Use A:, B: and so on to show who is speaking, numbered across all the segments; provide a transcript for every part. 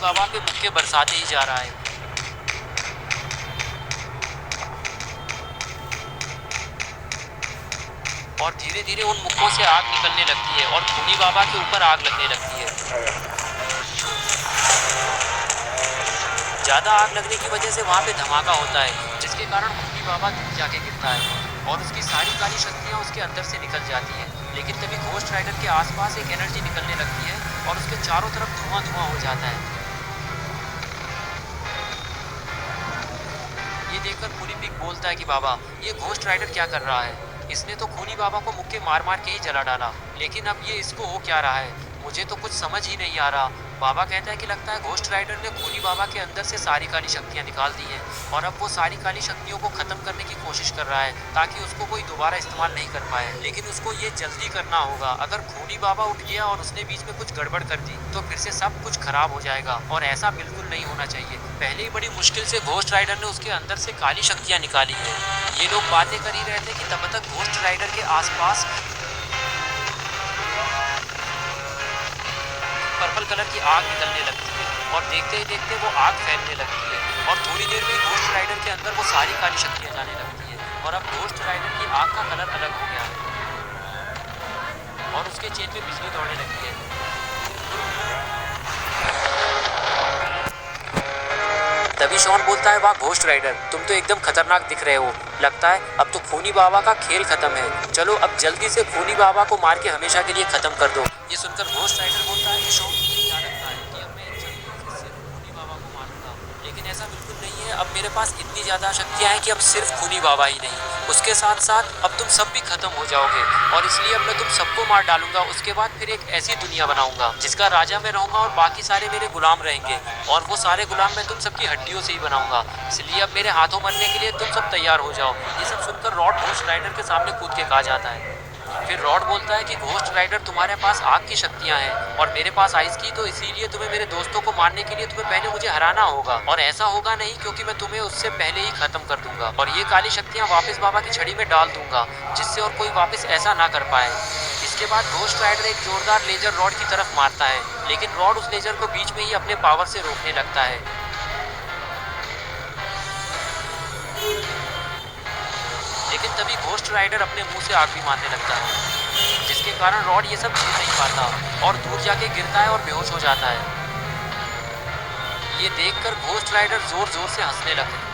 A: बाबा पे मुक्के बरसाते ही जा रहा है। और धीरे धीरे उन मुक्कों से आग निकलने लगती है और खूनी बाबा के ऊपर आग लगने लगती है। ज़्यादा आग लगने की वजह से वहाँ पे धमाका होता है, जिसके कारण खूनी बाबा दूर जाके गिरता है और उसकी सारी काली शक्तियाँ उसके अंदर से निकल जाती हैं। लेकिन तभी घोस्ट राइडर के आसपास एक एनर्जी निकलने लगती है और उसके चारों तरफ धुआं धुआं हो जाता है। ये देखकर खूनी पिग बोलता है कि बाबा, ये घोस्ट राइडर क्या कर रहा है? इसने तो खूनी बाबा को मुक्के मार मार के ही जला डाला, लेकिन अब ये इसको हो क्या रहा है? मुझे तो कुछ समझ ही नहीं आ रहा। बाबा कहता है कि लगता है घोस्ट राइडर ने खूनी बाबा के अंदर से सारी काली शक्तियाँ निकाल दी हैं और अब वो सारी काली शक्तियों को ख़त्म करने की कोशिश कर रहा है ताकि उसको कोई दोबारा इस्तेमाल नहीं कर पाए। लेकिन उसको ये जल्दी करना होगा। अगर खूनी बाबा उठ गया और उसने बीच में कुछ गड़बड़ कर दी तो फिर से सब कुछ खराब हो जाएगा और ऐसा बिल्कुल नहीं होना चाहिए। पहले ही बड़ी मुश्किल से घोस्ट राइडर ने उसके अंदर से काली शक्तियाँ निकाली है। ये लोग बातें कर ही रहे थे कि तब तक घोस्ट राइडर के आसपास पर्पल कलर की आग निकलने लगती है और देखते ही देखते वो आग फैलने लगती है और थोड़ी देर में घोस्ट राइडर के अंदर वो सारी काली शक्तियाँ जाने लगती है और अब घोस्ट राइडर की आग का कलर अलग हो गया है और उसके चेन में बिजली दौड़ने लगती है। तभी शॉन बोलता है, वाह घोस्ट राइडर, तुम तो एकदम खतरनाक दिख रहे हो। लगता है अब तो खूनी बाबा का खेल खत्म है। चलो अब जल्दी से खूनी बाबा को मार के हमेशा के लिए खत्म कर दो। ये सुनकर घोस्ट राइडर बोलता है कि शॉन, तुम्हें क्या लगता है कि अब मैं जल्दी से खूनी बाबा को मारूंगा? लेकिन ऐसा बिल्कुल नहीं है। अब मेरे पास इतनी ज़्यादा शक्तियाँ हैं कि अब सिर्फ खूनी बाबा ही नहीं, उसके साथ साथ अब तुम सब भी खत्म हो जाओगे और इसलिए अब मैं तुम सबको मार डालूंगा। उसके बाद फिर एक ऐसी दुनिया बनाऊंगा जिसका राजा मैं रहूंगा और बाकी सारे मेरे गुलाम रहेंगे और वो सारे गुलाम मैं तुम सबकी हड्डियों से ही बनाऊंगा। इसलिए अब मेरे हाथों मरने के लिए तुम सब तैयार हो जाओ। ये सब सुनकर रॉड घोस्ट राइडर के सामने कूद के कहा जाता है। फिर रॉड बोलता है कि घोस्ट राइडर, तुम्हारे पास आग की शक्तियां हैं और मेरे पास आइस की, तो इसीलिए तुम्हें मेरे दोस्तों को मारने के लिए तुम्हें पहले मुझे हराना होगा और ऐसा होगा नहीं क्योंकि मैं तुम्हें उससे पहले ही खत्म कर दूंगा और ये काली शक्तियां वापस बाबा की छड़ी में डाल दूंगा जिससे और कोई वापस ऐसा ना कर पाए। इसके बाद घोस्ट राइडर एक जोरदार लेजर रॉड की तरफ मारता है, लेकिन रॉड उस लेजर को बीच में ही अपने पावर से रोकने लगता है। लेकिन तभी घोस्ट राइडर अपने मुंह से आग भी मारने लगता है, जिसके कारण रॉड ये सब झेल नहीं पाता और दूर जाके गिरता है और बेहोश हो जाता है। ये देखकर घोस्ट राइडर जोर जोर से हंसने लगता है।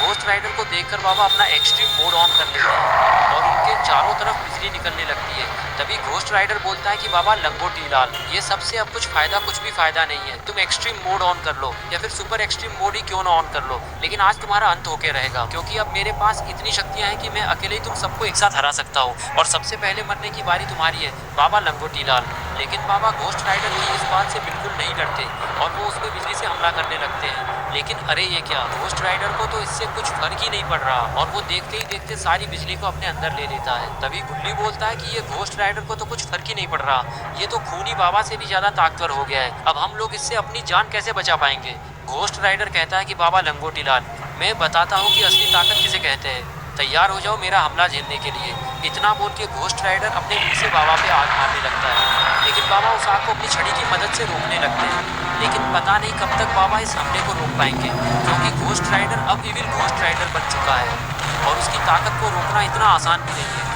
A: घोस्ट राइडर को देखकर बाबा अपना एक्सट्रीम मोड ऑन कर लेते हैं और उनके चारों तरफ बिजली निकलने लगती है। तभी घोस्ट राइडर बोलता है कि बाबा लंगोटी लाल, ये सबसे अब कुछ भी फायदा नहीं है। तुम एक्सट्रीम मोड ऑन कर लो या फिर सुपर एक्सट्रीम मोड ही क्यों ना ऑन कर लो, लेकिन आज तुम्हारा अंत होके रहेगा क्योंकि अब मेरे पास इतनी शक्तियां हैं कि मैं अकेले ही तुम सबको एक साथ हरा सकता हूँ और सबसे पहले मरने की बारी तुम्हारी है बाबा लंगोटी लाल। लेकिन बाबा घोस्ट राइडर भी इस बात से बिल्कुल नहीं डरते और वो उसमें बिजली से हमला करने लगते हैं। लेकिन अरे ये क्या, घोस्ट राइडर को तो इससे कुछ फर्क ही नहीं पड़ रहा और वो देखते ही देखते सारी बिजली को अपने अंदर ले लेता है। तभी गुल्ली बोलता है कि ये घोस्ट राइडर को तो कुछ फर्क ही नहीं पड़ रहा, ये तो खूनी बाबा से भी ज्यादा ताकतवर हो गया है। अब हम लोग इससे अपनी जान कैसे बचा पाएंगे? घोस्ट राइडर कहता है कि बाबा लंगोटी लाल, मैं बताता हूँ कि असली ताकत किसे कहते हैं। तैयार हो जाओ मेरा हमला झेलने के लिए। इतना बोल के घोस्ट राइडर अपने मुंह से बाबा पे आग मारने लगता है, लेकिन बाबा उस आग को अपनी छड़ी की मदद से रोकने लगते हैं। लेकिन पता नहीं कब तक बाबा इस हमले को रोक पाएंगे क्योंकि घोस्ट राइडर अब इविल घोस्ट राइडर बन चुका है और उसकी ताकत को रोकना इतना आसान भी नहीं है।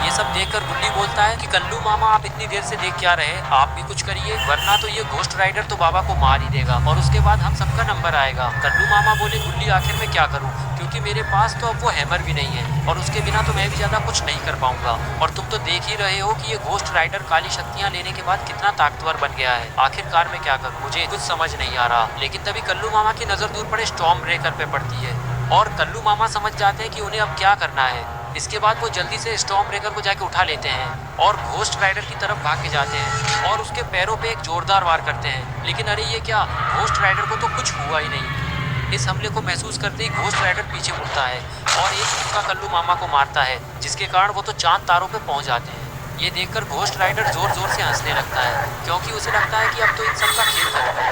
A: ये सब देखकर गुल्ली बोलता है कि कल्लू मामा, आप इतनी देर से देख क्या रहे, आप भी कुछ करिए वरना तो ये घोस्ट राइडर तो बाबा को मार ही देगा और उसके बाद हम सबका नंबर आएगा। कल्लू मामा बोले, गुल्ली आखिर मैं क्या करूं, क्योंकि मेरे पास तो अब वो हैमर भी नहीं है और उसके बिना तो मैं भी ज़्यादा कुछ नहीं कर पाऊंगा और तुम तो देख ही रहे हो कि ये घोस्ट राइडर काली शक्तियाँ लेने के बाद कितना ताकतवर बन गया है। आखिरकार मैं क्या करूँ, मुझे कुछ समझ नहीं आ रहा। लेकिन तभी कल्लू मामा की नज़र दूर पड़े स्टॉर्म ब्रेकर पे पड़ती है और कल्लू मामा समझ जाते हैं कि उन्हें अब क्या करना है। इसके बाद वो जल्दी से स्टॉर्म ब्रेकर को जाके उठा लेते हैं और घोस्ट राइडर की तरफ भाग के जाते हैं और उसके पैरों पे एक जोरदार वार करते हैं। लेकिन अरे ये क्या, घोस्ट राइडर को तो कुछ हुआ ही नहीं। इस हमले को महसूस करते ही घोस्ट राइडर पीछे मुड़ता है और एक मुक्का कल्लू मामा को मारता है, जिसके कारण वो तो चांद तारों पे पहुंच जाते हैं। ये देखकर घोस्ट राइडर जोर जोर से हंसने लगता है क्योंकि उसे लगता है कि अब तो इन सब का खेल खत्म है।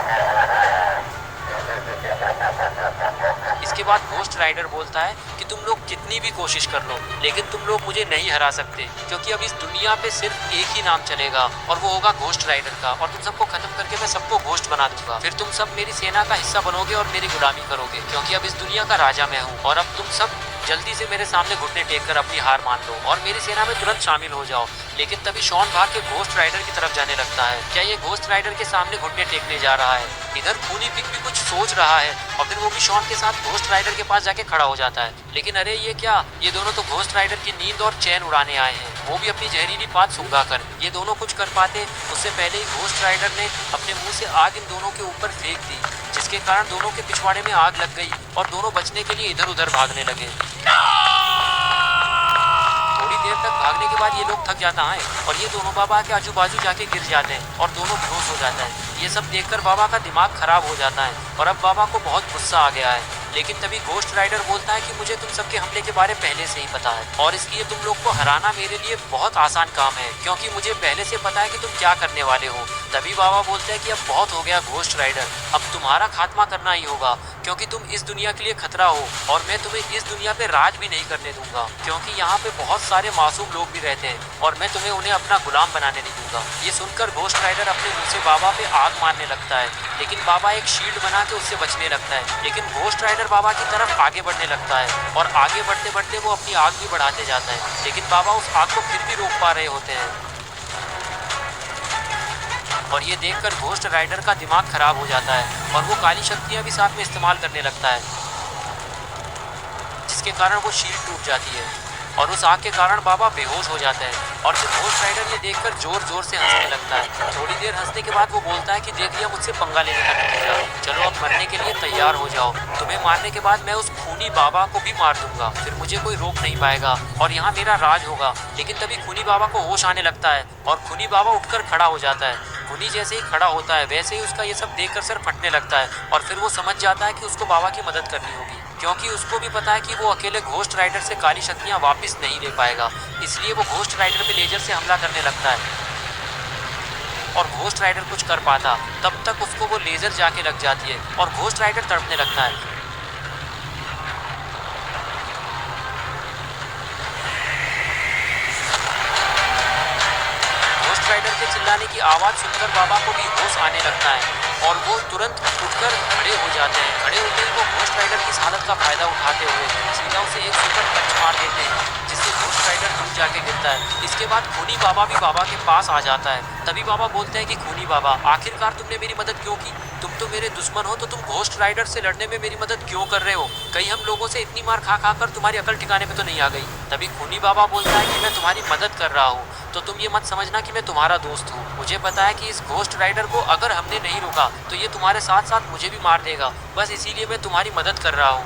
A: इसके बाद घोस्ट राइडर बोलता है कि तुम लोग कितनी भी कोशिश कर लो, लेकिन तुम लोग मुझे नहीं हरा सकते, क्योंकि अब इस दुनिया पे सिर्फ एक ही नाम चलेगा और वो होगा घोस्ट राइडर का। और तुम सबको खत्म करके मैं सबको घोस्ट बना दूंगा। फिर तुम सब मेरी सेना का हिस्सा बनोगे और मेरी गुलामी करोगे, क्योंकि अब इस दुनिया का राजा मैं हूँ। और अब तुम सब जल्दी से मेरे सामने घुटने टेक कर अपनी हार मान लो और मेरी सेना में तुरंत शामिल हो जाओ। लेकिन तभी शॉन भाग के घोस्ट राइडर की तरफ जाने लगता है। क्या ये घोस्ट राइडर के सामने घुटने टेकने जा रहा है? इधर खूनी पिग भी कुछ सोच रहा है और फिर वो भी शॉन के साथ घोस्ट राइडर के पास जाके खड़ा हो जाता है। लेकिन अरे ये क्या, ये दोनों तो घोस्ट राइडर की नींद और चैन उड़ाने आए हैं, वो भी अपनी जहरीली बात सूंघा कर। ये दोनों कुछ कर पाते उससे पहले ही घोस्ट राइडर ने अपने मुंह से आग इन दोनों के ऊपर फेंक दी, जिसके कारण दोनों के पिछवाड़े में आग लग गई और दोनों बचने के लिए इधर उधर भागने लगे। थोड़ी देर तक भागने के बाद ये लोग थक जाता है और ये दोनों बाबा के आजू बाजू जाके गिर जाते हैं और दोनों बेहोश हो जाता है। ये सब देखकर बाबा का दिमाग खराब हो जाता है और अब बाबा को बहुत गुस्सा आ गया है। लेकिन तभी घोस्ट राइडर बोलता है कि मुझे तुम सबके हमले के बारे पहले से ही पता है और इसलिए तुम लोग को हराना मेरे लिए बहुत आसान काम है, क्योंकि मुझे पहले से पता है कि तुम क्या करने वाले हो। तभी बाबा बोलते हैं कि अब बहुत हो गया घोस्ट राइडर, अब तुम्हारा खात्मा करना ही होगा, क्योंकि तुम इस दुनिया के लिए खतरा हो और मैं तुम्हें इस दुनिया पे राज भी नहीं करने दूंगा, क्योंकि यहाँ पे बहुत सारे मासूम लोग भी रहते हैं और मैं तुम्हें उन्हें अपना गुलाम बनाने नहीं दूंगा। ये सुनकर घोस्ट राइडर अपने मुंह से बाबा पे आग मारने लगता है, लेकिन बाबा एक शील्ड बना के उससे बचने लगता है। लेकिन घोस्ट राइडर बाबा की तरफ आगे बढ़ने लगता है और आगे बढ़ते बढ़ते वो अपनी आग भी बढ़ाते जाता है, लेकिन बाबा उस आग को फिर भी रोक पा रहे होते हैं। और ये देखकर घोस्ट राइडर का दिमाग खराब हो जाता है और वो काली शक्तियाँ भी साथ में इस्तेमाल करने लगता है, जिसके कारण वो शील्ड टूट जाती है और उस आग के कारण बाबा बेहोश हो जाता है। और फिर घोस्ट राइडर ये देखकर जोर जोर से हंसने लगता है। थोड़ी देर हंसने के बाद वो बोलता है कि देख लिया मुझसे पंगा लेने का नतीजा, चलो अब मरने के लिए तैयार हो जाओ। तुम्हें मारने के बाद मैं उस खूनी बाबा को भी मार दूंगा, फिर मुझे कोई रोक नहीं पाएगा और यहाँ मेरा राज होगा। लेकिन तभी खूनी बाबा को होश आने लगता है और खूनी बाबा उठकर खड़ा हो जाता है। खूनी जैसे ही खड़ा होता है वैसे ही उसका ये सब देखकर सर फटने लगता है और फिर वो समझ जाता है कि उसको बाबा की मदद करनी होगी, क्योंकि उसको भी पता है कि वो अकेले घोस्ट राइडर से काली शक्तियाँ वापस नहीं ले पाएगा। इसलिए वो घोस्ट राइडर पे लेजर से हमला करने लगता है और घोस्ट राइडर कुछ कर पाता तब तक उसको वो लेजर जाके लग जाती है और घोस्ट राइडर तड़पने लगता है। घोस्ट राइडर के चिल्लाने की आवाज़ सुनकर बाबा को भी होश आने लगता है और वो तुरंत उठकर खड़े हो जाते हैं। खड़े होते ही वो घोस्ट राइडर की इस हालत का फायदा उठाते हुए सीधा उसे एक सुपर पंच मार देते हैं, जिससे घोस्ट राइडर टूट जाके गिरता है। इसके बाद खूनी बाबा भी बाबा के पास आ जाता है। तभी बाबा बोलते हैं कि खूनी बाबा, आखिरकार तुमने मेरी मदद क्यों की? तुम तो मेरे दुश्मन हो, तो तुम घोस्ट राइडर से लड़ने में मेरी मदद क्यों कर रहे हो? कहीं हम लोगों से इतनी मार खा खा कर तुम्हारी अकल ठिकाने पे तो नहीं आ गई? तभी खूनी बाबा बोलता है कि मैं तुम्हारी मदद कर रहा हूँ, तो तुम ये मत समझना कि मैं तुम्हारा दोस्त हूँ। मुझे पता है कि इस घोस्ट राइडर को अगर हमने नहीं रोका तो ये तुम्हारे साथ साथ मुझे भी मार देगा, बस इसीलिए मैं तुम्हारी मदद कर रहा हूँ।